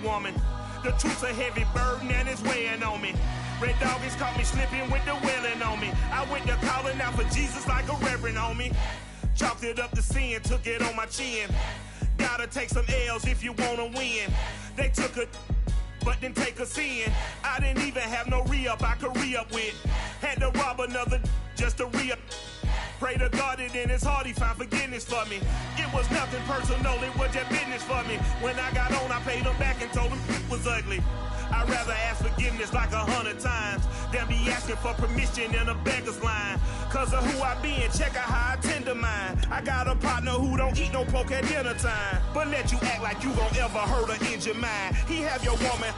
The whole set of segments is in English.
woman. The truth's a heavy burden and it's weighing on me. Red Doggies caught me slipping with the wailing on me. I went to calling out for Jesus like a reverend on me. Chalked it up to sin, took it on my chin. Gotta take some L's if you wanna win. They took a but didn't take a sin. I didn't even have no re-up I could re-up with. Had to rob another just to re-up. Pray to God that in his heart he found forgiveness for me. It was nothing personal, it was just business for me. When I got on, I paid him back and told him it was ugly. I'd rather ask forgiveness like 100 times than be asking for permission in a beggar's line. Cause of who I be and check out how I tend to mine. I got a partner who don't eat no pork at dinner time, but let you act like you gon' ever hurt or injure mine. He have your woman,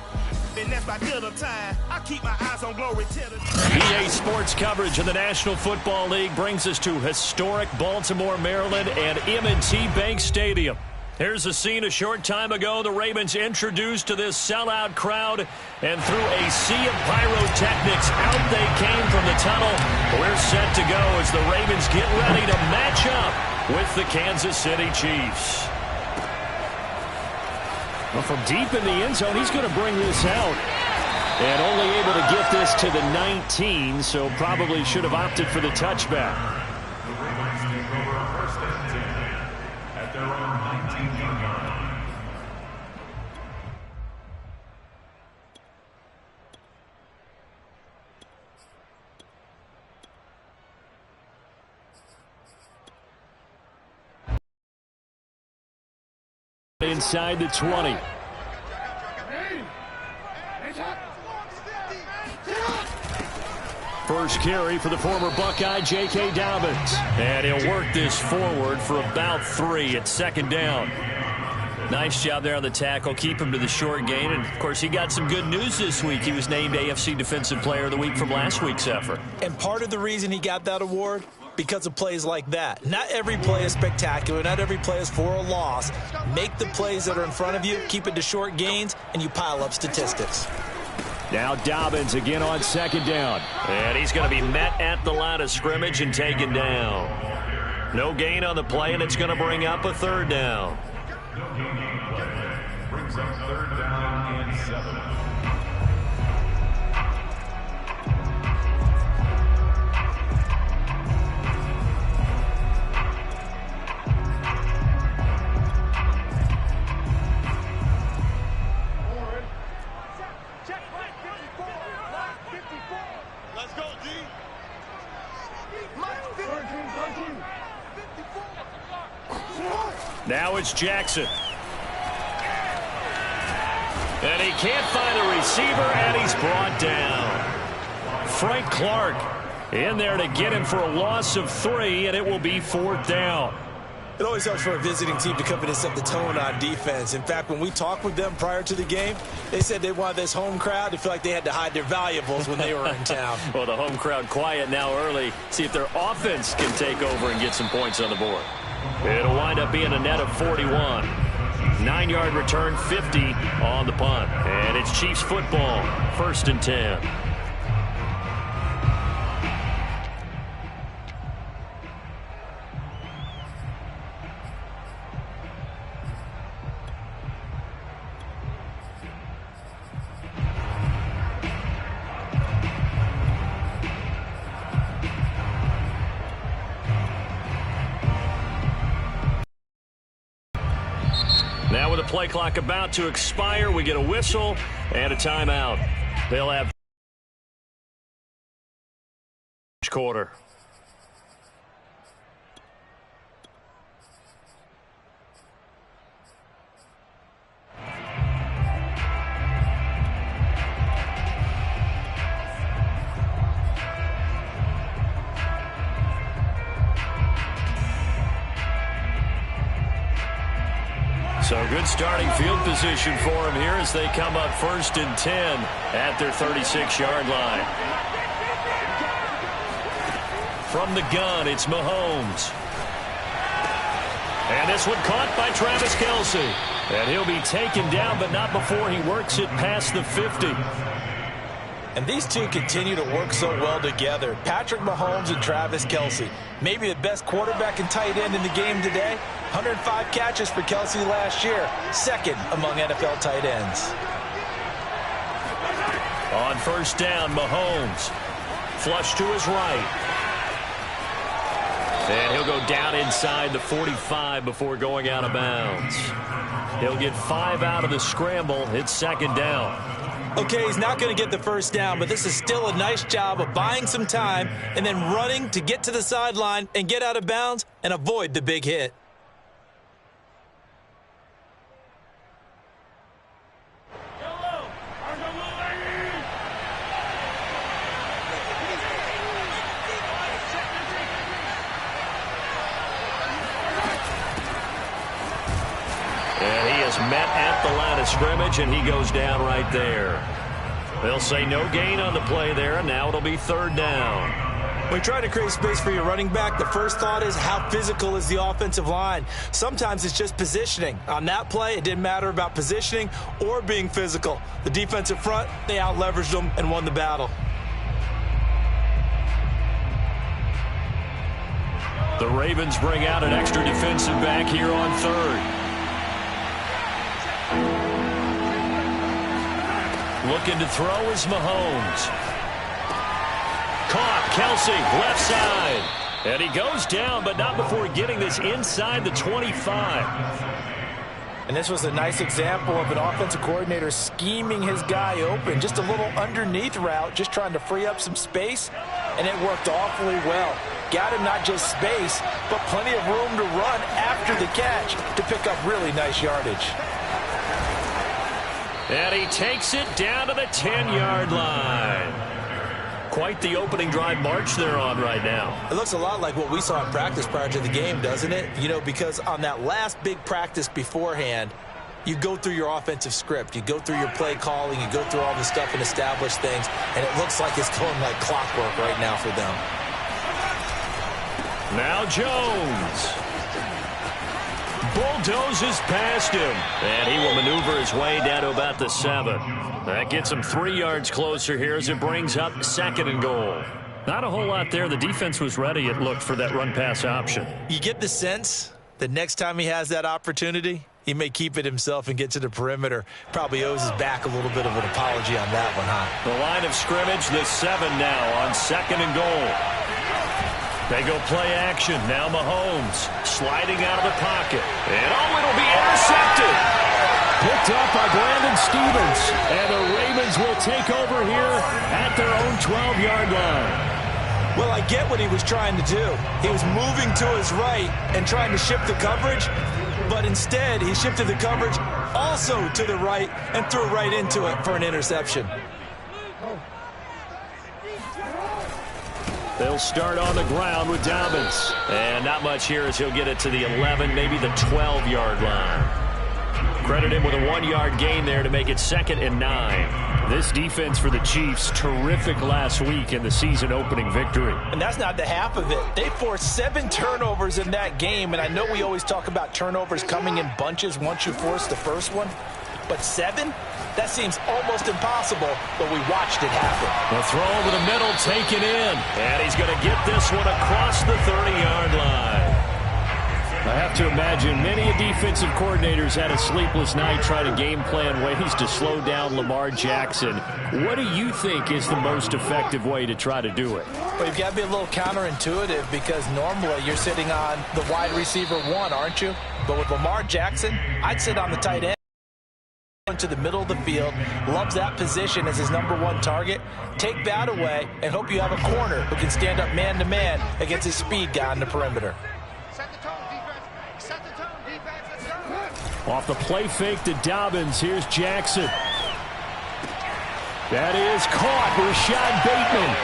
and that's by dinner time. I keep my eyes on glory till the EA Sports coverage of the National Football League brings us to historic Baltimore, Maryland and M&T Bank Stadium. Here's a scene a short time ago. The Ravens introduced to this sellout crowd, and through a sea of pyrotechnics, out they came from the tunnel. We're set to go as the Ravens get ready to match up with the Kansas City Chiefs. Well, from deep in the end zone, he's going to bring this out. And only able to get this to the 19, so probably should have opted for the touchback. At their own 19-yard line. Inside the 20. First carry for the former Buckeye, J.K. Dobbins. And he'll work this forward for about 3 at second down. Nice job there on the tackle. Keep him to the short gain. And, of course, he got some good news this week. He was named AFC Defensive Player of the Week from last week's effort. And part of the reason he got that award, because of plays like that. Not every play is spectacular. Not every play is for a loss. Make the plays that are in front of you, keep it to short gains, and you pile up statistics. Now Dobbins again on second down. And he's going to be met at the line of scrimmage and taken down. No gain on the play, and it's going to bring up a third down. No gain on the play. Brings up third down and 7. Now it's Jackson. And he can't find a receiver, and he's brought down. Frank Clark in there to get him for a loss of 3, and it will be 4th down. It always helps for a visiting team to come in and set the tone on defense. In fact, when we talked with them prior to the game, they said they wanted this home crowd to feel like they had to hide their valuables when they were in town. Well, the home crowd quiet now early. See if their offense can take over and get some points on the board. It'll wind up being a net of 41. 9-yard return, 50 on the punt. And it's Chiefs football, 1st and 10. Now with the play clock about to expire, we get a whistle and a timeout. They'll have quarter. So good starting field position for him here as they come up 1st and 10 at their 36-yard line. From the gun, it's Mahomes. And this one caught by Travis Kelce. And he'll be taken down, but not before he works it past the 50. And these two continue to work so well together. Patrick Mahomes and Travis Kelce. Maybe the best quarterback and tight end in the game today. 105 catches for Kelce last year. Second among NFL tight ends. On first down, Mahomes. Flush to his right. And he'll go down inside the 45 before going out of bounds. He'll get 5 out of the scramble. It's second down. Okay, he's not going to get the first down, but this is still a nice job of buying some time and then running to get to the sideline and get out of bounds and avoid the big hit. And he is met at the line of scrimmage, and he goes down right there. They'll say no gain on the play there, and now it'll be third down. When you try to create space for your running back, the first thought is how physical is the offensive line. Sometimes it's just positioning. On that play, it didn't matter about positioning or being physical. The defensive front, they out-leveraged them and won the battle. The Ravens bring out an extra defensive back here on third. Looking to throw is Mahomes. Caught, Kelce, left side. And he goes down, but not before getting this inside the 25. And this was a nice example of an offensive coordinator scheming his guy open. Just a little underneath route, just trying to free up some space, and it worked awfully well. Got him not just space, but plenty of room to run after the catch to pick up really nice yardage. And he takes it down to the 10-yard line. Quite the opening drive march they're on right now. It looks a lot like what we saw in practice prior to the game, doesn't it? You know, because on that last big practice beforehand, you go through your offensive script. You go through your play calling. You go through all the stuff and establish things. And it looks like it's going like clockwork right now for them. Now Jones. Bulldozes past him. And he will maneuver his way down to about the 7. That gets him 3 yards closer here as it brings up second and goal. Not a whole lot there. The defense was ready, it looked, for that run-pass option. You get the sense that next time he has that opportunity, he may keep it himself and get to the perimeter. Probably owes his back a little bit of an apology on that one, huh? The line of scrimmage, the 7 now on second and goal. They go play action. Now Mahomes sliding out of the pocket. And it'll be intercepted. Picked up by Brandon Stephens. And the Ravens will take over here at their own 12-yard line. Well, I get what he was trying to do. He was moving to his right and trying to shift the coverage. But instead, he shifted the coverage also to the right and threw right into it for an interception. They'll start on the ground with Dobbins. And not much here as he'll get it to the 11, maybe the 12-yard line. Credit him with a 1-yard gain there to make it 2nd and 9. This defense for the Chiefs, terrific last week in the season opening victory. And that's not the half of it. They forced 7 turnovers in that game, and I know we always talk about turnovers coming in bunches once you force the first one. But 7? That seems almost impossible, but we watched it happen. The throw over the middle taken in. And he's going to get this one across the 30-yard line. I have to imagine many defensive coordinators had a sleepless night trying to game plan ways to slow down Lamar Jackson. What do you think is the most effective way to try to do it? Well, you've got to be a little counterintuitive because normally you're sitting on the wide receiver 1, aren't you? But with Lamar Jackson, I'd sit on the tight end. Into the middle of the field, loves that position as his #1 target. Take that away and hope you have a corner who can stand up man-to-man against his speed guy on the perimeter. Set the tone, defense. Set the tone, defense. Let's go. Off the play fake to Dobbins. Here's Jackson. That is caught. Rashad Bateman.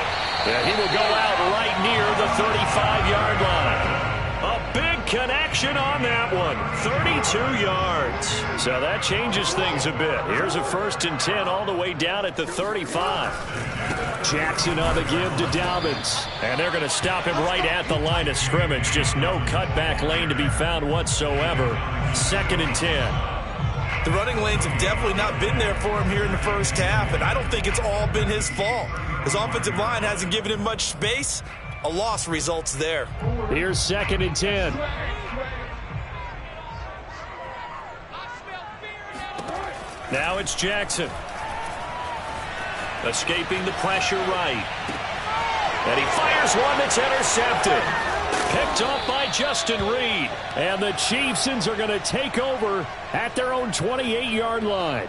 And he will go out right near the 35-yard line. A big connection on that one. 32 yards. So that changes things a bit. Here's a 1st and 10 all the way down at the 35. Jackson on the give to Dobbins. And they're going to stop him right at the line of scrimmage. Just no cutback lane to be found whatsoever. 2nd and 10. The running lanes have definitely not been there for him here in the first half, and I don't think it's all been his fault. His offensive line hasn't given him much space. A loss results there. Here's 2nd and 10. Now it's Jackson. Escaping the pressure right. And he fires one that's intercepted. Picked off by Justin Reed. And the Chiefs are going to take over at their own 28-yard line.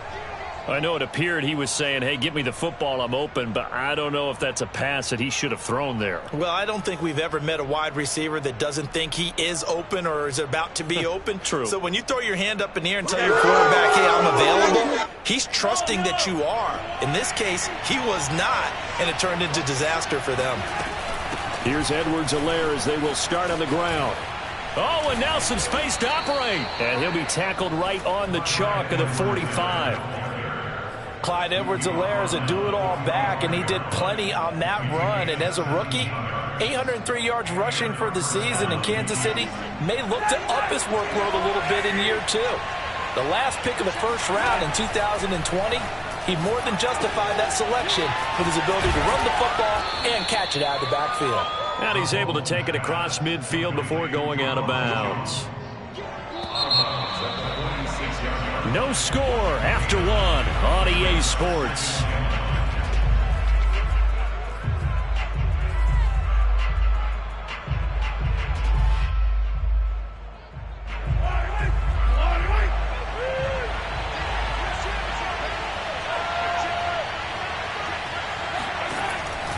I know it appeared he was saying, hey, give me the football, I'm open, but I don't know if that's a pass that he should have thrown there. Well, I don't think we've ever met a wide receiver that doesn't think he is open or is about to be open. True. So when you throw your hand up in the air and tell your quarterback, hey, I'm available, he's trusting that you are. In this case, he was not, and it turned into disaster for them. Here's Edwards-Helaire as they will start on the ground. Oh, and now some space to operate. And he'll be tackled right on the chalk of the 45. Clyde Edwards-Helaire is a do-it-all back, and he did plenty on that run. And as a rookie, 803 yards rushing for the season in Kansas City may look to up his workload a little bit in year 2. The last pick of the first round in 2020, he more than justified that selection with his ability to run the football and catch it out of the backfield. And he's able to take it across midfield before going out of bounds. No score after 1 on EA Sports.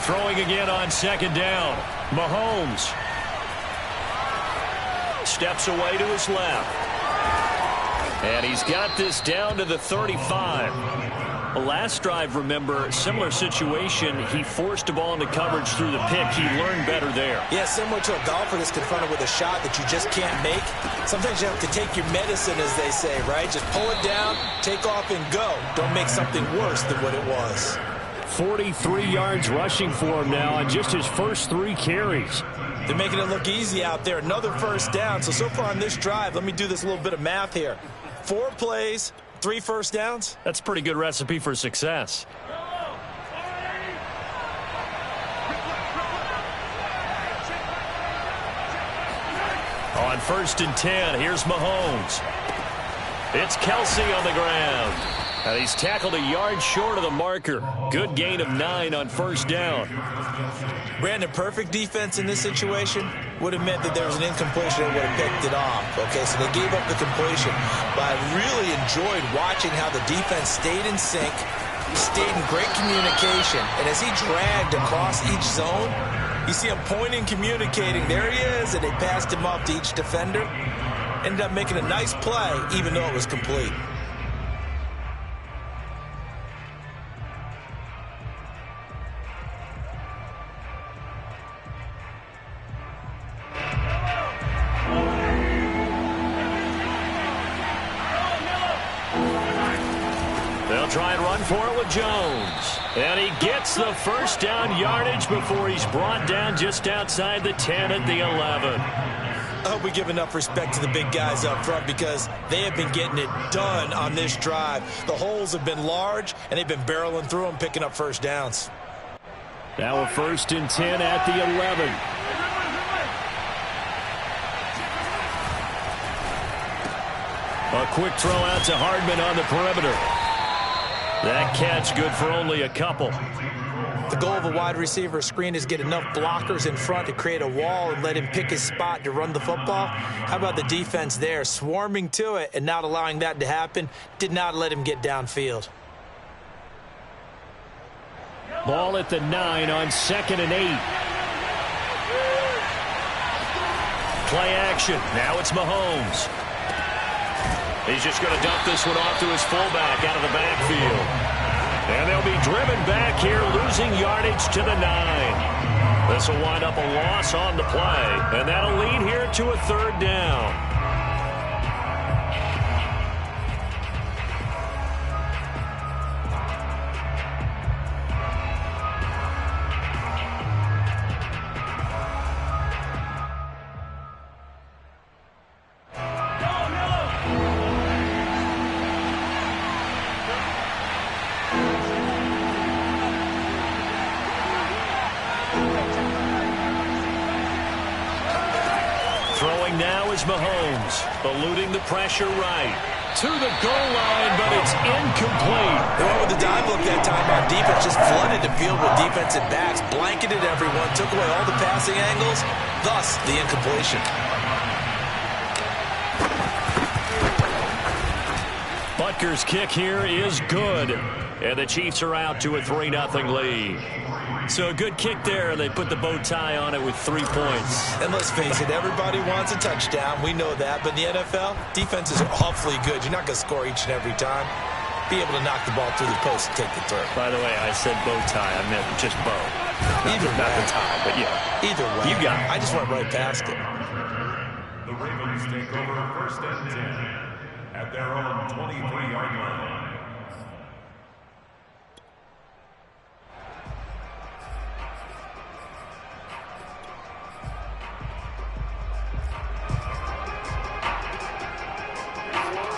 Throwing again on 2nd down. Mahomes steps away to his left. And he's got this down to the 35. Last drive, remember, similar situation. He forced a ball into coverage through the pick. He learned better there. Yeah, similar to a golfer that's confronted with a shot that you just can't make. Sometimes you have to take your medicine, as they say, right? Just pull it down, take off, and go. Don't make something worse than what it was. 43 yards rushing for him now on just his first 3 carries. They're making it look easy out there. Another first down. So far on this drive, let me do this little bit of math here. 4 plays, 3 first downs. That's a pretty good recipe for success. On 1st and 10, here's Mahomes. It's Kelsey on the ground. And he's tackled a yard short of the marker. Good gain of 9 on 1st down. Brandon, perfect defense in this situation would have meant that there was an incompletion that would have picked it off. Okay, so they gave up the completion. But I really enjoyed watching how the defense stayed in sync, stayed in great communication. And as he dragged across each zone, you see him pointing, communicating. There he is, and they passed him off to each defender. Ended up making a nice play, even though it was complete. They'll try and run for it with Jones. And he gets the first down yardage before he's brought down just outside the 10 at the 11. I hope we give enough respect to the big guys up front because they have been getting it done on this drive. The holes have been large, and they've been barreling through them, picking up first downs. Now a 1st and 10 at the 11. A quick throw out to Hardman on the perimeter. That catch good for only a couple. The goal of a wide receiver screen is get enough blockers in front to create a wall and let him pick his spot to run the football. How about the defense there, swarming to it and not allowing that to happen? Did not let him get downfield. Ball at the 9 on 2nd and 8. Play action. Now it's Mahomes. He's just going to dump this one off to his fullback out of the backfield. And they'll be driven back here, losing yardage to the 9. This will wind up a loss on the play, and that'll lead here to a 3rd down. is Mahomes, eluding the pressure right. To the goal line, but it's incomplete. They went with the dime look that time on defense, just flooded the field with defensive backs, blanketed everyone, took away all the passing angles, thus the incompletion. Butker's kick here is good, and the Chiefs are out to a 3-0 lead. So a good kick there. They put the bow tie on it with 3 points. And let's face it, everybody wants a touchdown. We know that. But in the NFL, defenses are awfully good. You're not going to score each and every time. Be able to knock the ball through the post and take the turn. By the way, I said bow tie. I meant just bow. Either not way. the tie, but yeah. Either way. You got it. I just went right past it. The Ravens take over 1st and 10 at their own 23-yard line.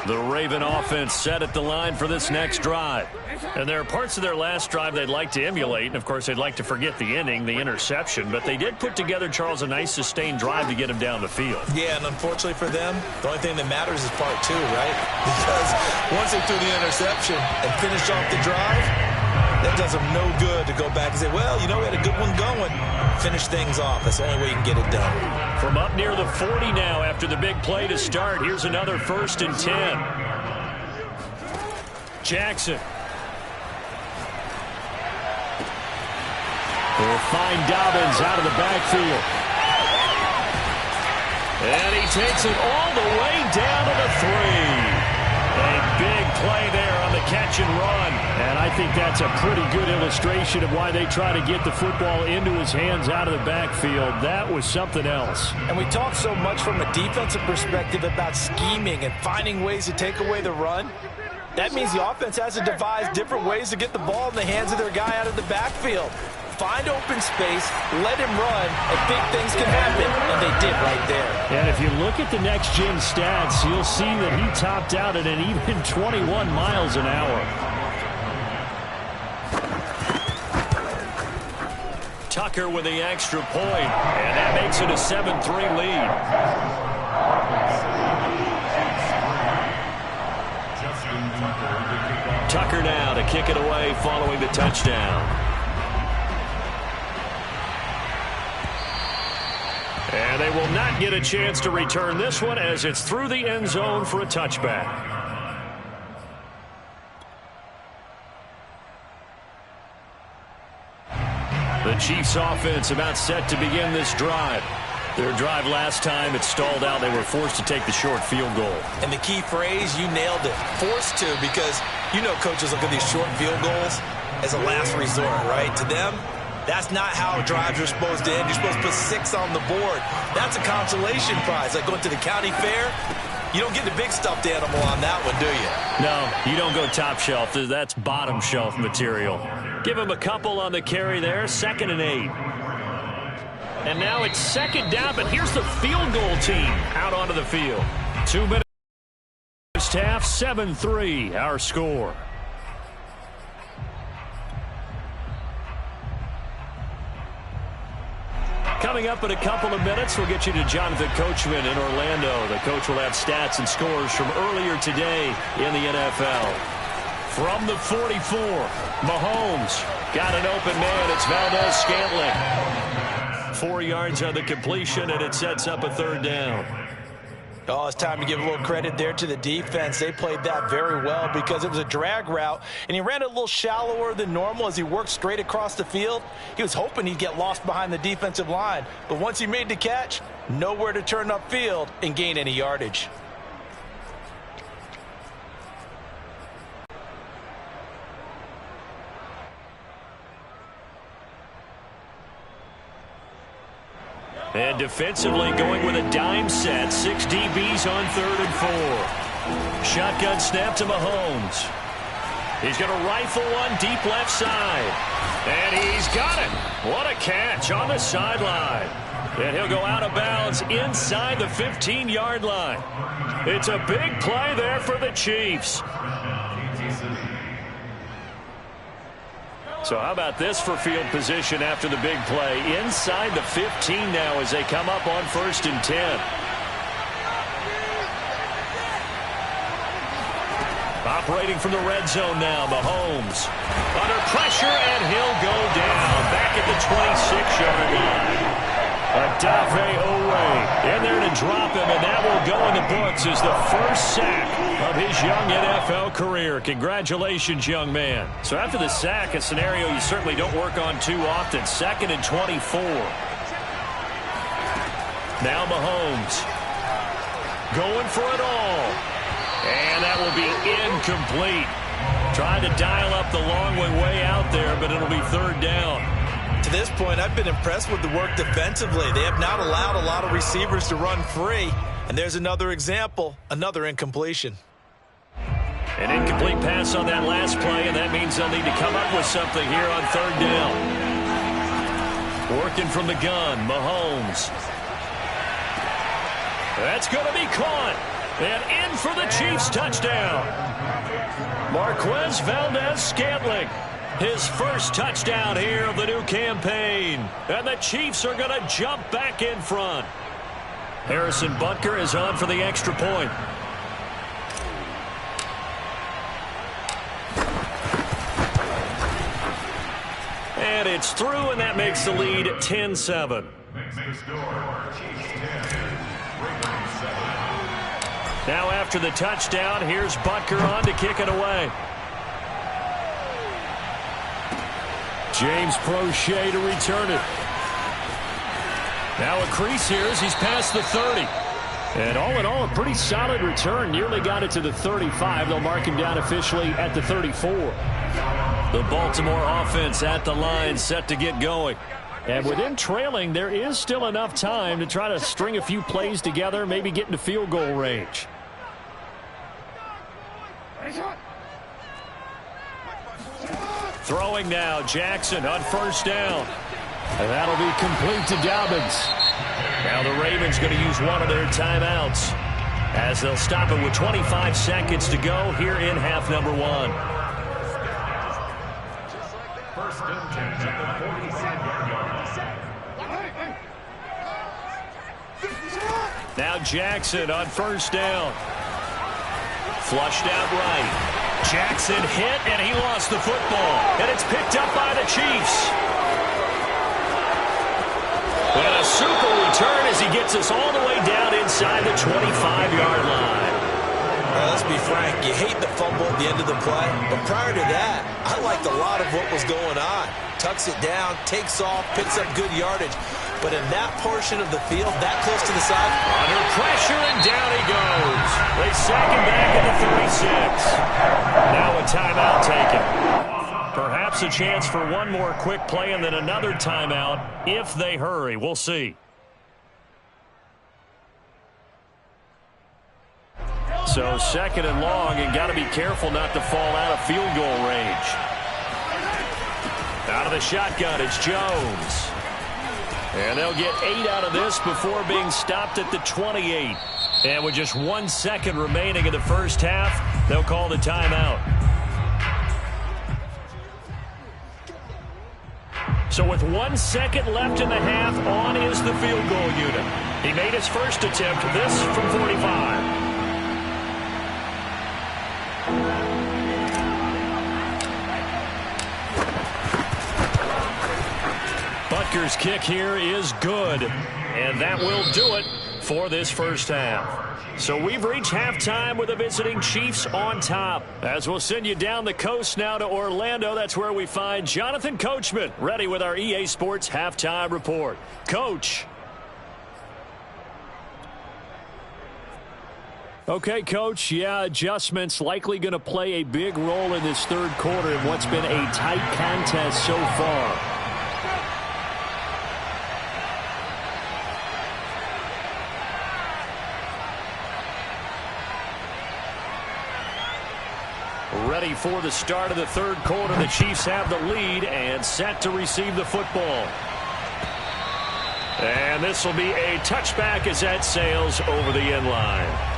The Raven offense set at the line for this next drive. And there are parts of their last drive they'd like to emulate. And, of course, they'd like to forget the inning, the interception. But they did put together, Charles, a nice sustained drive to get him down the field. Yeah, and unfortunately for them, the only thing that matters is part 2, right? Because once they threw the interception and finished off the drive, that does them no good to go back and say, well, you know, we had a good one going. Finish things off. That's the only way you can get it done. From up near the 40 now after the big play to start, here's another 1st and 10. Jackson. They'll find Dobbins out of the backfield. And he takes it all the way down to the 3. A big play there on the catch and run. And I think that's a pretty good illustration of why they try to get the football into his hands out of the backfield. That was something else. And we talk so much from a defensive perspective about scheming and finding ways to take away the run. That means the offense has to devise different ways to get the ball in the hands of their guy out of the backfield. Find open space, let him run, and big things can happen. And they did right there. And if you look at the next-gen stats, you'll see that he topped out at an even 21 miles an hour. Tucker with the extra point, and that makes it a 7-3 lead. Tucker now to kick it away following the touchdown. And they will not get a chance to return this one as it's through the end zone for a touchback. The Chiefs offense about set to begin this drive. Their drive last time, it stalled out. They were forced to take the short field goal. And the key phrase, you nailed it. Forced to, because you know coaches look at these short field goals as a last resort, right? To them, that's not how drives are supposed to end. You're supposed to put 6 on the board. That's a consolation prize. Like going to the county fair, you don't get the big stuffed animal on that one, do you? No, you don't go top shelf. That's bottom shelf material. Give him a couple on the carry there. 2nd and 8. And now it's 2nd down, but here's the field goal team out onto the field. 2 minutes first half, 7-3, our score. Coming up in a couple of minutes, we'll get you to Jonathan Coachman in Orlando. The coach will have stats and scores from earlier today in the NFL. From the 44, Mahomes got an open man. It's Valdez-Scantling. 4 yards on the completion, and it sets up a 3rd down. Oh, it's time to give a little credit there to the defense. They played that very well because it was a drag route, and he ran it a little shallower than normal as he worked straight across the field. He was hoping he'd get lost behind the defensive line, but once he made the catch, nowhere to turn upfield and gain any yardage. And defensively going with a dime set. 6 DBs on 3rd and 4. Shotgun snap to Mahomes. He's going to rifle one deep left side. And he's got it. What a catch on the sideline. And he'll go out of bounds inside the 15-yard line. It's a big play there for the Chiefs. So how about this for field position after the big play? Inside the 15 now as they come up on 1st and 10. operating from the red zone now. Mahomes under pressure, and he'll go down back at the 26-yard line. Odafe Oweh in there to drop him, and that will go in the books as the first sack of his young NFL career. Congratulations, young man. So after the sack, a scenario you certainly don't work on too often. 2nd and 24. Now Mahomes going for it all. And that will be incomplete. Trying to dial up the long way out there, but it'll be 3rd down. To this point, I've been impressed with the work defensively. They have not allowed a lot of receivers to run free. And there's another example, another incompletion. An incomplete pass on that last play, and that means they'll need to come up with something here on 3rd down. Working from the gun, Mahomes. That's going to be caught. And in for the Chiefs touchdown. Marquez Valdez-Scantling. His first touchdown here of the new campaign. And the Chiefs are going to jump back in front. Harrison Butker is on for the extra point. And it's through, and that makes the lead 10-7. Now after the touchdown, here's Butker on to kick it away. James Prochet to return it. Now a crease here as he's past the 30. And all in all, a pretty solid return. Nearly got it to the 35. They'll mark him down officially at the 34. The Baltimore offense at the line, set to get going. And with him trailing, there is still enough time to try to string a few plays together, maybe get into field goal range. Throwing now, Jackson on 1st down. And that'll be complete to Dobbins. Now the Ravens going to use one of their timeouts as they'll stop it with 25 seconds to go here in half number 1. 1st and 10 at the 45-yard line. Now Jackson on 1st down. Flushed out right. Jackson hit, and he lost the football. And it's picked up by the Chiefs. And a super return as he gets us all the way down inside the 25-yard line. Let's be frank, you hate the fumble at the end of the play, but prior to that, I liked a lot of what was going on. Tucks it down, takes off, picks up good yardage. But in that portion of the field, that close to the side, under pressure, and down he goes. They sack him back at the 36. Now a timeout taken. Perhaps a chance for one more quick play and then another timeout if they hurry. We'll see. So 2nd and long, and got to be careful not to fall out of field goal range. Out of the shotgun, it's Jones. And they'll get 8 out of this before being stopped at the 28. And with just 1 second remaining in the first half, they'll call the timeout. So with 1 second left in the half, on is the field goal unit. He made his first attempt, this from 45. Butker's kick here is good, and that will do it for this first half. So we've reached halftime with the visiting Chiefs on top. As we'll send you down the coast now to Orlando, that's where we find Jonathan Coachman, ready with our EA Sports Halftime Report. Coach. Okay, Coach, yeah, adjustments likely going to play a big role in this 3rd quarter in what's been a tight contest so far. Ready for the start of the 3rd quarter. The Chiefs have the lead and set to receive the football. And this will be a touchback as that sails over the end line.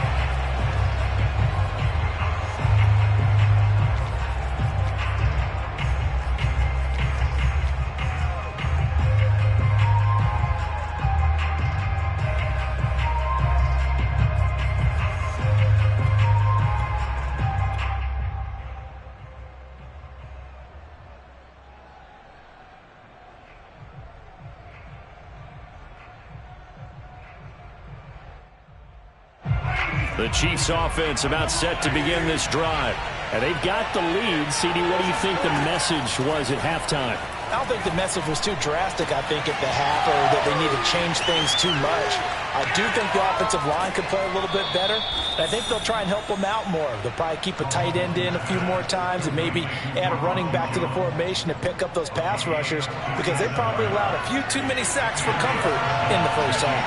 The Chiefs offense about set to begin this drive. And they've got the lead. CD, what do you think the message was at halftime? I don't think the message was too drastic, I think, at the half, or that they need to change things too much. I do think the offensive line could play a little bit better, and I think they'll try and help them out more. They'll probably keep a tight end in a few more times and maybe add a running back to the formation to pick up those pass rushers, because they probably allowed a few too many sacks for comfort in the first half.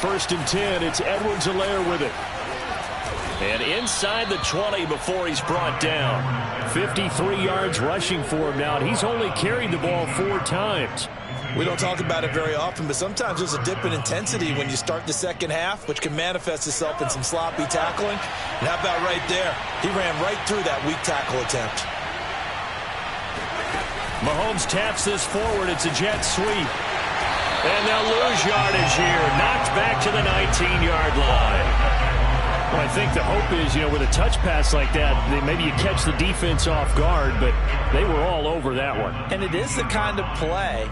1st and 10, it's Edwards-Helaire with it. And inside the 20 before he's brought down. 53 yards rushing for him now, and he's only carried the ball 4 times. We don't talk about it very often, but sometimes there's a dip in intensity when you start the second half, which can manifest itself in some sloppy tackling. And how about right there? He ran right through that weak tackle attempt. Mahomes taps this forward. It's a jet sweep. And they'll lose yardage here. Knocked back to the 19-yard line. Well, I think the hope is, with a touch pass like that, maybe you catch the defense off guard, but they were all over that one. And it is the kind of play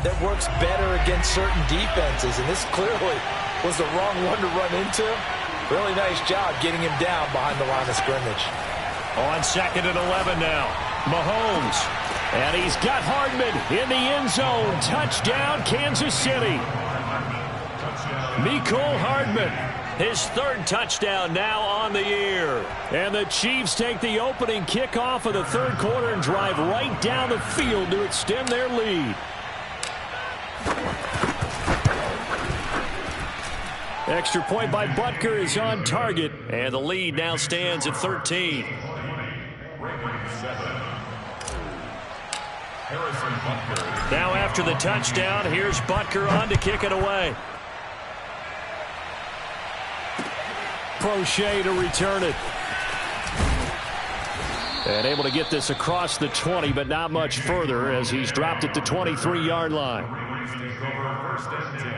that works better against certain defenses, and this clearly was the wrong one to run into. Really nice job getting him down behind the line of scrimmage. On 2nd and 11 now, Mahomes. And he's got Hardman in the end zone. Touchdown, Kansas City. Mecole Hardman. His 3rd touchdown now on the year. And the Chiefs take the opening kickoff of the 3rd quarter and drive right down the field to extend their lead. Extra point by Butker is on target. And the lead now stands at 13. Now after the touchdown, here's Butker on to kick it away. Prochet to return it. And able to get this across the 20, but not much further as he's dropped it to 23-yard line. Take over 1st and 10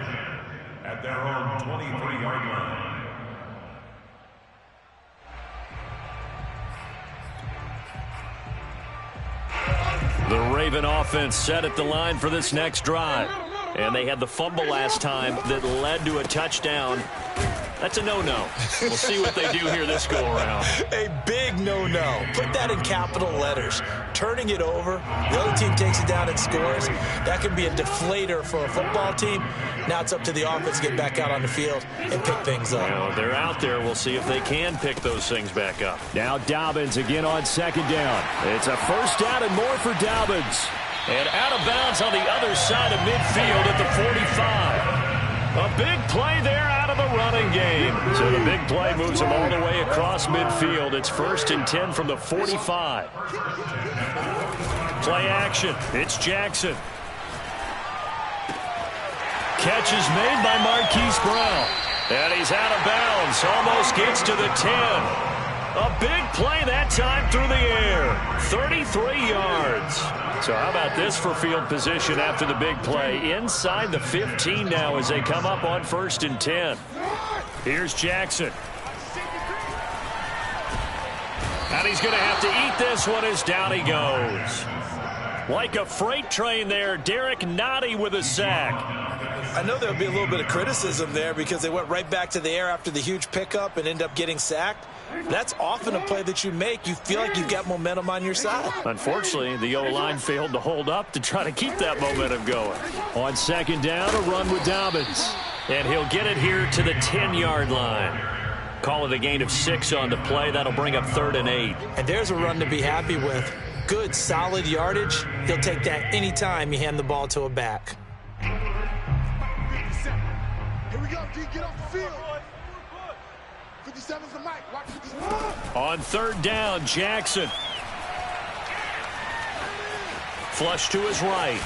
at their own 23-yard line. The Raven offense set at the line for this next drive. And they had the fumble last time that led to a touchdown. That's a no-no. We'll see what they do here this go-around. A big no-no. Put that in capital letters. Turning it over, the other team takes it down and scores. That can be a deflator for a football team. Now it's up to the offense to get back out on the field and pick things up. They're out there. We'll see if they can pick those things back up. Now Dobbins again on 2nd down. It's a 1st down and more for Dobbins. And out of bounds on the other side of midfield at the 45. A big play there out of the running game. So the big play moves him all the way across midfield. It's 1st and 10 from the 45. Play action. It's Jackson. Catch is made by Marquise Brown. And he's out of bounds. Almost gets to the 10. A big play that time through the air. 33 yards. So how about this for field position after the big play? Inside the 15 now as they come up on 1st and 10. Here's Jackson. And he's going to have to eat this one as down he goes. Like a freight train there, Derek Nottie with a sack. I know there'll be a little bit of criticism there because they went right back to the air after the huge pickup and end up getting sacked. That's often a play that you make. You feel like you've got momentum on your side. Unfortunately, the O-line failed to hold up to try to keep that momentum going. On 2nd down, a run with Dobbins. And he'll get it here to the 10-yard line. Call it a gain of 6 on the play. That'll bring up 3rd and 8. And there's a run to be happy with. Good, solid yardage. He'll take that anytime you hand the ball to a back. Here we go, D, get off the field. 57's the mic. Watch 57. On 3rd down, Jackson. Flush to his right.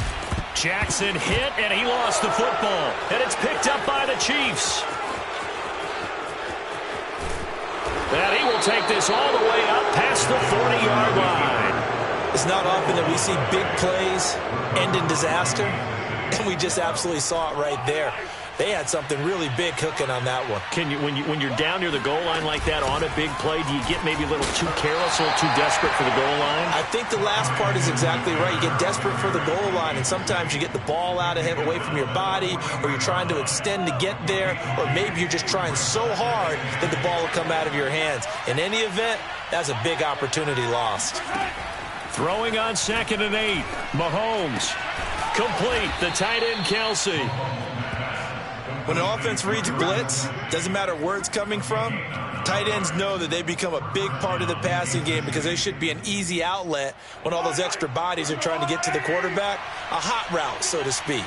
Jackson hit, and he lost the football. And it's picked up by the Chiefs. And he will take this all the way up past the 40-yard line. It's not often that we see big plays end in disaster, and we just absolutely saw it right there. They had something really big cooking on that one. Can you, when you're down near the goal line like that on a big play, do you get maybe a little too careless, a little too desperate for the goal line? I think the last part is exactly right. You get desperate for the goal line, and sometimes you get the ball out ahead, away from your body, or you're trying to extend to get there, or maybe you're just trying so hard that the ball will come out of your hands. In any event, that's a big opportunity lost. Throwing on 2nd and 8. Mahomes. Complete. The tight end, Kelsey. When an offense reads blitz, doesn't matter where it's coming from, tight ends know that they become a big part of the passing game because they should be an easy outlet when all those extra bodies are trying to get to the quarterback. A hot route, so to speak.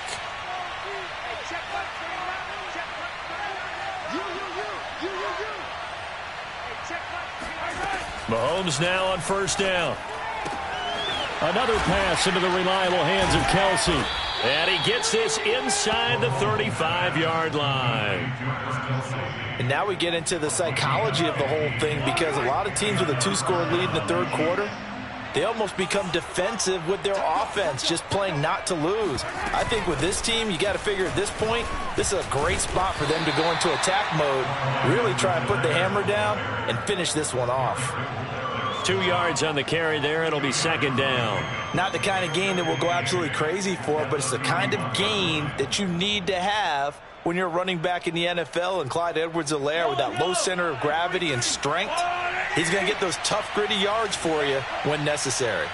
Mahomes now on 1st down. Another pass into the reliable hands of Kelsey. And he gets this inside the 35-yard line. And now we get into the psychology of the whole thing because a lot of teams with a 2-score lead in the 3rd quarter, they almost become defensive with their offense, just playing not to lose. I think with this team, you got to figure at this point, this is a great spot for them to go into attack mode, really try and put the hammer down and finish this one off. 2 yards on the carry there. It'll be 2nd down. Not the kind of gain that we'll go absolutely crazy for, but it's the kind of gain that you need to have when you're running back in the NFL. And Clyde Edwards-Helaire with that low center of gravity and strength, he's going to get those tough, gritty yards for you when necessary.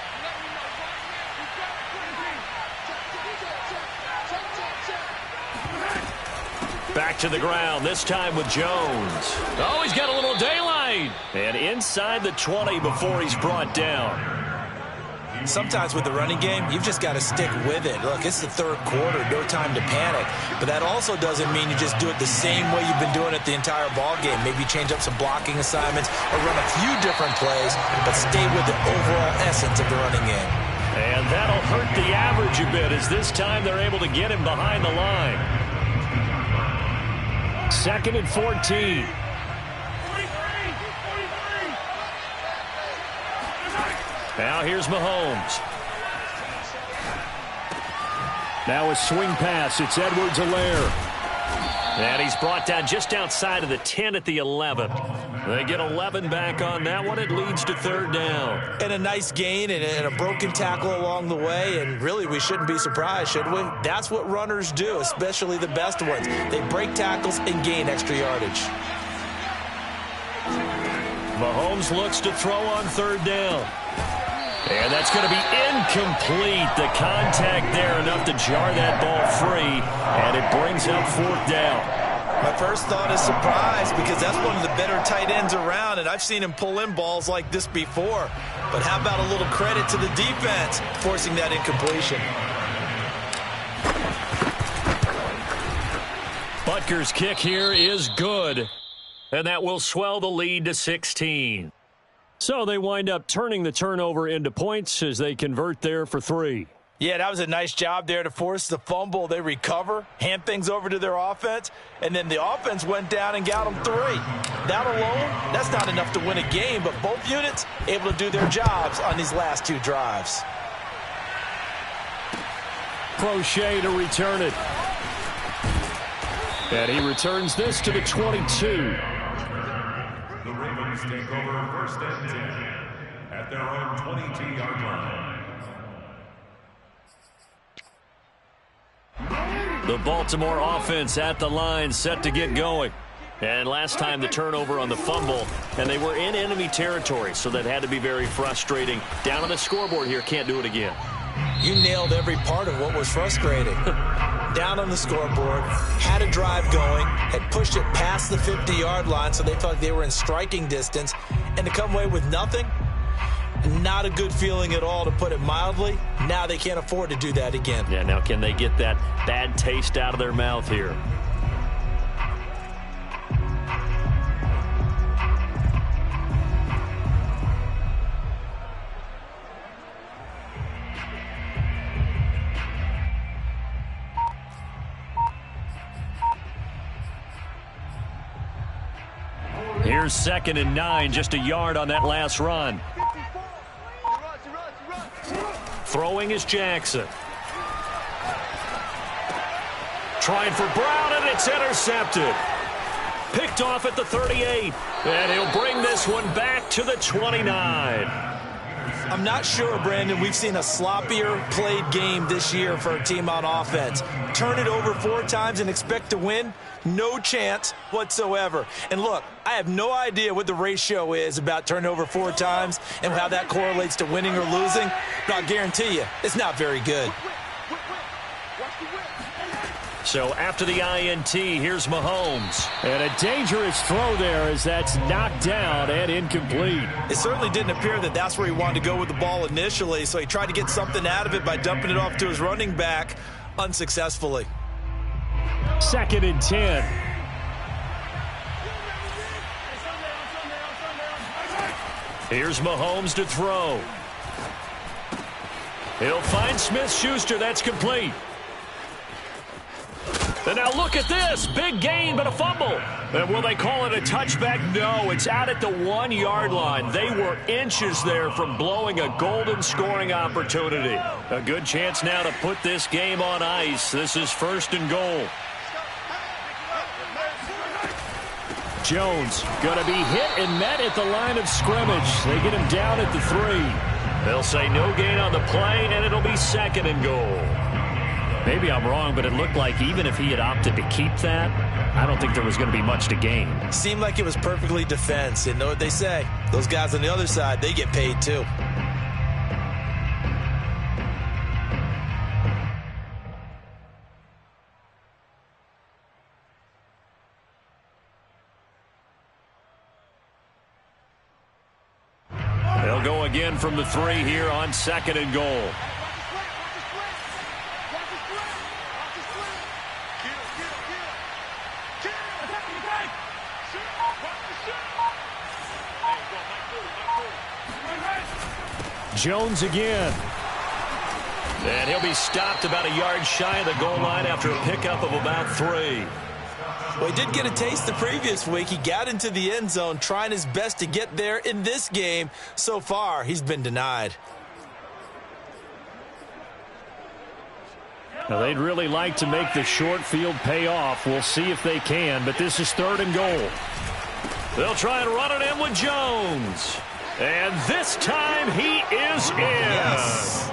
Back to the ground, this time with Jones. Oh, he's got a little daylight. And inside the 20 before he's brought down. Sometimes with the running game, you've just got to stick with it. Look, it's the 3rd quarter, no time to panic. But that also doesn't mean you just do it the same way you've been doing it the entire ball game. Maybe change up some blocking assignments or run a few different plays, but stay with the overall essence of the running game. And that'll hurt the average a bit as this time they're able to get him behind the line. 2nd and 14. Now here's Mahomes. Now a swing pass. It's Edwards-Helaire. And he's brought down just outside of the 10 at the 11. They get 11 back on that one. It leads to 3rd down. And a nice gain and a broken tackle along the way. And really, we shouldn't be surprised, should we? That's what runners do, especially the best ones. They break tackles and gain extra yardage. Mahomes looks to throw on 3rd down. And that's going to be incomplete. The contact there enough to jar that ball free. And it brings up 4th down. My first thought is surprise because that's one of the better tight ends around, and I've seen him pull in balls like this before. But how about a little credit to the defense forcing that incompletion? Butker's kick here is good. And that will swell the lead to 16. So they wind up turning the turnover into points as they convert there for 3. Yeah, that was a nice job there to force the fumble. They recover, hand things over to their offense, and then the offense went down and got them 3. That alone, that's not enough to win a game, but both units able to do their jobs on these last 2 drives. Crochet to return it. And he returns this to the 22. The Ravens take over 1st and 10 at their own 22-yard line. The Baltimore offense at the line, set to get going. And last time the turnover on the fumble, and they were in enemy territory, so that had to be very frustrating. Down on the scoreboard here, can't do it again. You nailed every part of what was frustrating. Down on the scoreboard, had a drive going, had pushed it past the 50-yard line so they felt like they were in striking distance, and to come away with nothing, not a good feeling at all, to put it mildly. Now they can't afford to do that again. Yeah, now can they get that bad taste out of their mouth here? Here's 2nd and 9, just a yard on that last run. Throwing is Jackson. trying for Brown, and it's intercepted. Picked off at the 38, and he'll bring this one back to the 29. I'm not sure, Brandon, we've seen a sloppier played game this year for a team on offense. Turn it over 4 times and expect to win? No chance whatsoever. And look, I have no idea what the ratio is about turning over 4 times and how that correlates to winning or losing, but I'll guarantee you, it's not very good. So after the INT, here's Mahomes. And a dangerous throw there as that's knocked down and incomplete. It certainly didn't appear that that's where he wanted to go with the ball initially, so he tried to get something out of it by dumping it off to his running back unsuccessfully. 2nd and 10. Here's Mahomes to throw. He'll find Smith-Schuster. That's complete. And now look at this. Big gain, but a fumble. And will they call it a touchback? No, it's out at the 1-yard line. They were inches there from blowing a golden scoring opportunity. A good chance now to put this game on ice. This is 1st and goal. Jones going to be hit and met at the line of scrimmage. They get him down at the 3. They'll say no gain on the play, and it'll be 2nd and goal. Maybe I'm wrong, but it looked like even if he had opted to keep that, I don't think there was going to be much to gain. Seemed like it was perfectly defense. And know what they say? Those guys on the other side, they get paid too. They'll go again from the 3 here on 2nd and goal. Jones again. And he'll be stopped about a yard shy of the goal line after a pickup of about 3. Well, he did get a taste the previous week. He got into the end zone trying his best to get there in this game. So far, he's been denied. Now, they'd really like to make the short field pay off. We'll see if they can, but this is 3rd and goal. They'll try and run it in with Jones. And this time he is in. Yes.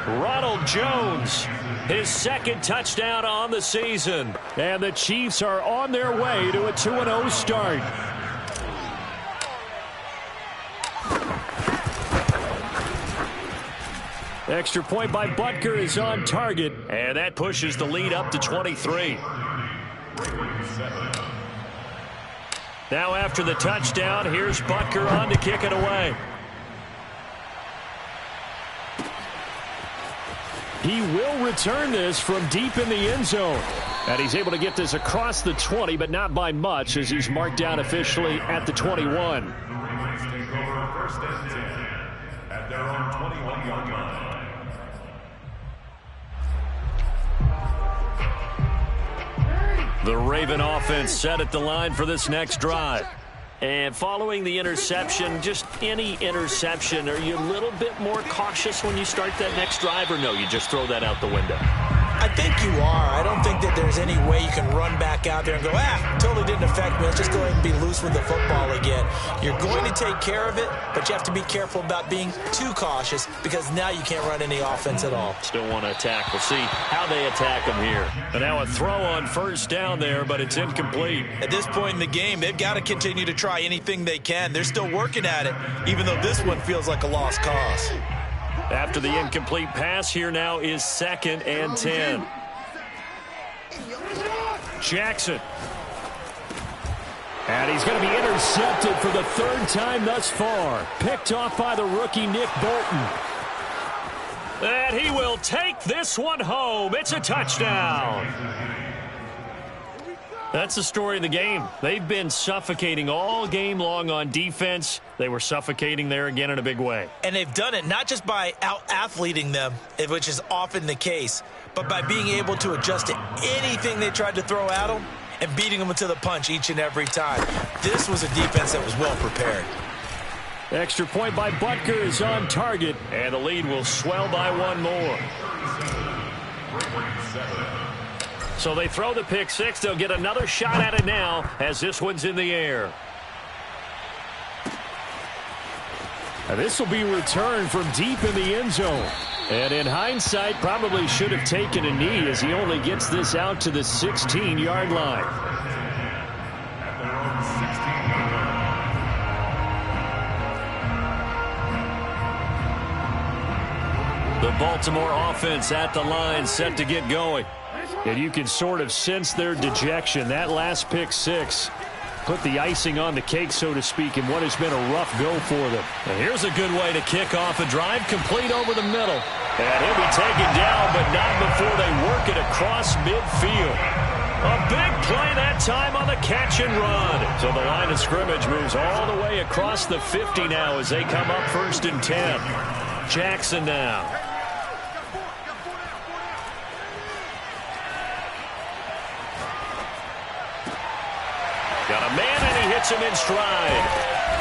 Ronald Jones, his 2nd touchdown on the season. And the Chiefs are on their way to a 2-0 start. Extra point by Butker is on target. And that pushes the lead up to 23. Now after the touchdown, here's Butker on to kick it away. He will return this from deep in the end zone. And he's able to get this across the 20, but not by much as he's marked down officially at the 21. Take over 1st and 10 at their own 21-yard line. The Raven offense set at the line for this next drive. And following the interception, just any interception, are you a little bit more cautious when you start that next drive, or no, you just throw that out the window? I think you are. I don't think that there's any way you can run back out there and go, totally didn't affect me. Let's just go ahead and be loose with the football again. You're going to take care of it, but you have to be careful about being too cautious because now you can't run any offense at all. Still want to attack. We'll see how they attack them here. And now a throw on 1st down there, but it's incomplete. At this point in the game, they've got to continue to try anything they can. They're still working at it, even though this one feels like a lost cause. After the incomplete pass, here now is 2nd and 10. Jackson. And he's going to be intercepted for the 3rd time thus far. Picked off by the rookie Nick Bolton. And he will take this one home. It's a touchdown. That's the story of the game. They've been suffocating all game long on defense. They were suffocating there again in a big way. And they've done it not just by out-athleting them, which is often the case, but by being able to adjust to anything they tried to throw at them and beating them to the punch each and every time. This was a defense that was well prepared. Extra point by Butker is on target. And the lead will swell by one more. So they throw the pick six. They'll get another shot at it now as this one's in the air. This will be returned from deep in the end zone. And in hindsight, probably should have taken a knee as he only gets this out to the 16-yard line. The Baltimore offense at the line, set to get going. And you can sort of sense their dejection. That last pick six put the icing on the cake, so to speak, in what has been a rough go for them. And here's a good way to kick off a drive, complete over the middle. And he'll be taken down, but not before they work it across midfield. A big play that time on the catch and run. So the line of scrimmage moves all the way across the 50 now as they come up 1st and 10. Jackson now. Got a man, and he hits him in stride.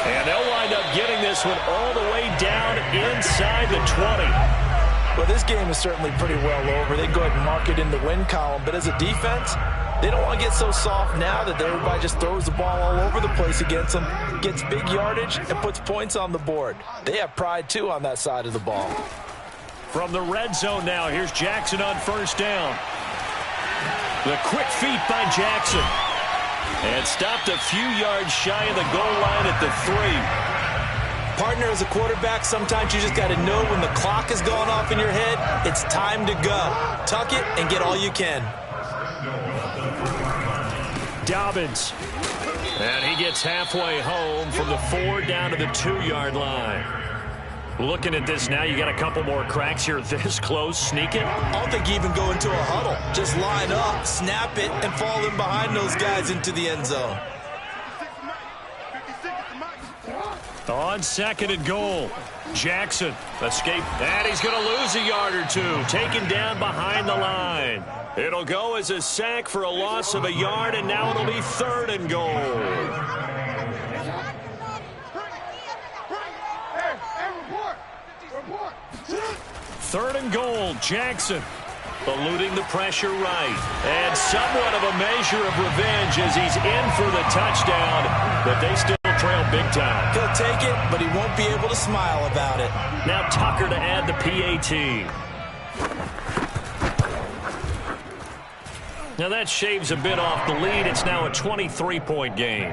And they'll wind up getting this one all the way down inside the 20. Well, this game is certainly pretty well over. They go ahead and mark it in the win column. But as a defense, they don't want to get so soft now that everybody just throws the ball all over the place against them, gets big yardage, and puts points on the board. They have pride, too, on that side of the ball. From the red zone now, here's Jackson on 1st down. The quick feet by Jackson. And stopped a few yards shy of the goal line at the 3. Partner, as a quarterback, sometimes you just got to know when the clock is going off in your head, it's time to go. Tuck it and get all you can. Dobbins. And he gets halfway home from the 4 down to the 2-yard line. Looking at this now, you got a couple more cracks here this close. Sneak it. I don't think you even go into a huddle. Just line up, snap it, and fall in behind those guys into the end zone. On 2nd and goal, Jackson escape, and he's going to lose a yard or two, taken down behind the line. It'll go as a sack for a loss of a yard, and now it'll be 3rd and goal. 3rd and goal, Jackson. Eluding the pressure right. And somewhat of a measure of revenge as he's in for the touchdown, but they still trail big time. He'll take it, but he won't be able to smile about it. Now Tucker to add the PAT. Now that shaves a bit off the lead. It's now a 23-point game.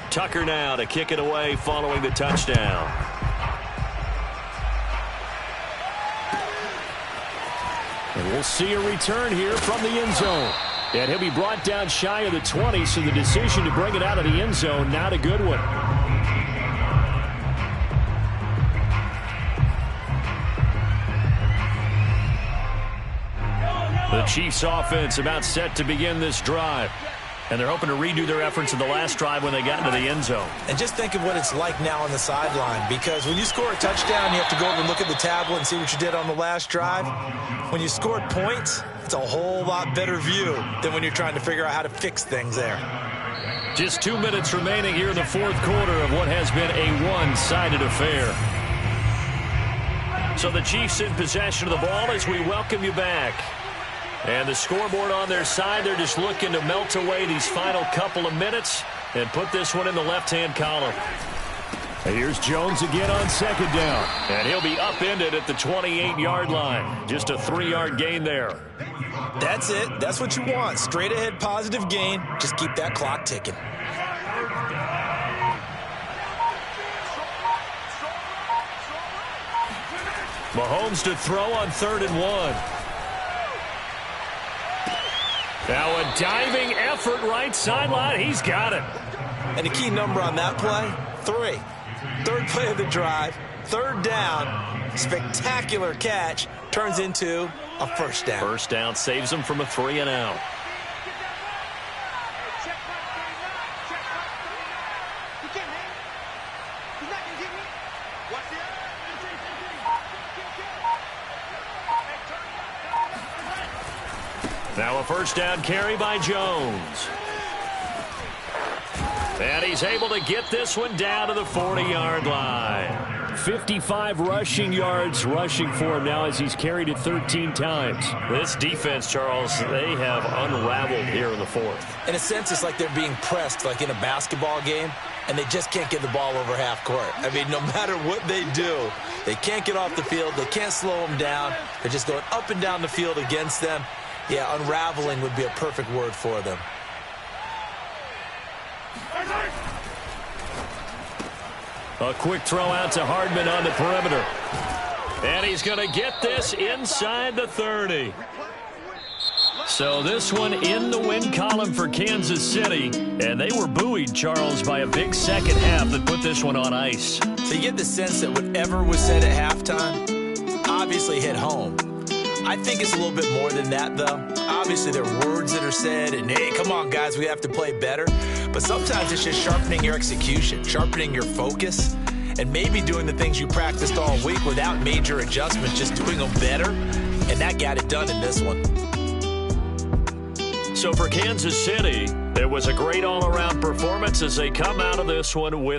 Tucker now to kick it away following the touchdown. And we'll see a return here from the end zone. And he'll be brought down shy of the 20, so the decision to bring it out of the end zone, not a good one. The Chiefs offense about set to begin this drive. And they're hoping to redo their efforts in the last drive when they got into the end zone. And just think of what it's like now on the sideline, because when you score a touchdown, you have to go over and look at the tablet and see what you did on the last drive. When you scored points, it's a whole lot better view than when you're trying to figure out how to fix things there. Just 2 minutes remaining here in the 4th quarter of what has been a one-sided affair. So the Chiefs in possession of the ball as we welcome you back. And the scoreboard on their side, they're just looking to melt away these final couple of minutes and put this one in the left-hand column. And here's Jones again on 2nd down. And he'll be upended at the 28-yard line. Just a 3-yard gain there. That's it. That's what you want. Straight ahead positive gain. Just keep that clock ticking. Mahomes to throw on 3rd and 1. Now a diving effort right sideline. He's got it. And the key number on that play, 3. 3rd play of the drive, 3rd down, spectacular catch, turns into a 1st down. 1st down saves him from a 3-and-out. Now a 1st down carry by Jones. And he's able to get this one down to the 40-yard line. 55 rushing yards rushing for him now as he's carried it 13 times. This defense, Charles, they have unraveled here in the fourth. In a sense, it's like they're being pressed like in a basketball game, and they just can't get the ball over half court. I mean, no matter what they do, they can't get off the field. They can't slow them down. They're just going up and down the field against them. Yeah, unraveling would be a perfect word for them. A quick throw out to Hardman on the perimeter. And he's going to get this inside the 30. So this one in the win column for Kansas City. And they were buoyed, Charles, by a big second half that put this one on ice. So you get the sense that whatever was said at halftime obviously hit home. I think it's a little bit more than that, though. Obviously, there are words that are said, and, hey, come on, guys, we have to play better. But sometimes it's just sharpening your execution, sharpening your focus, and maybe doing the things you practiced all week without major adjustments, just doing them better, and that got it done in this one. So for Kansas City, it was a great all-around performance as they come out of this one with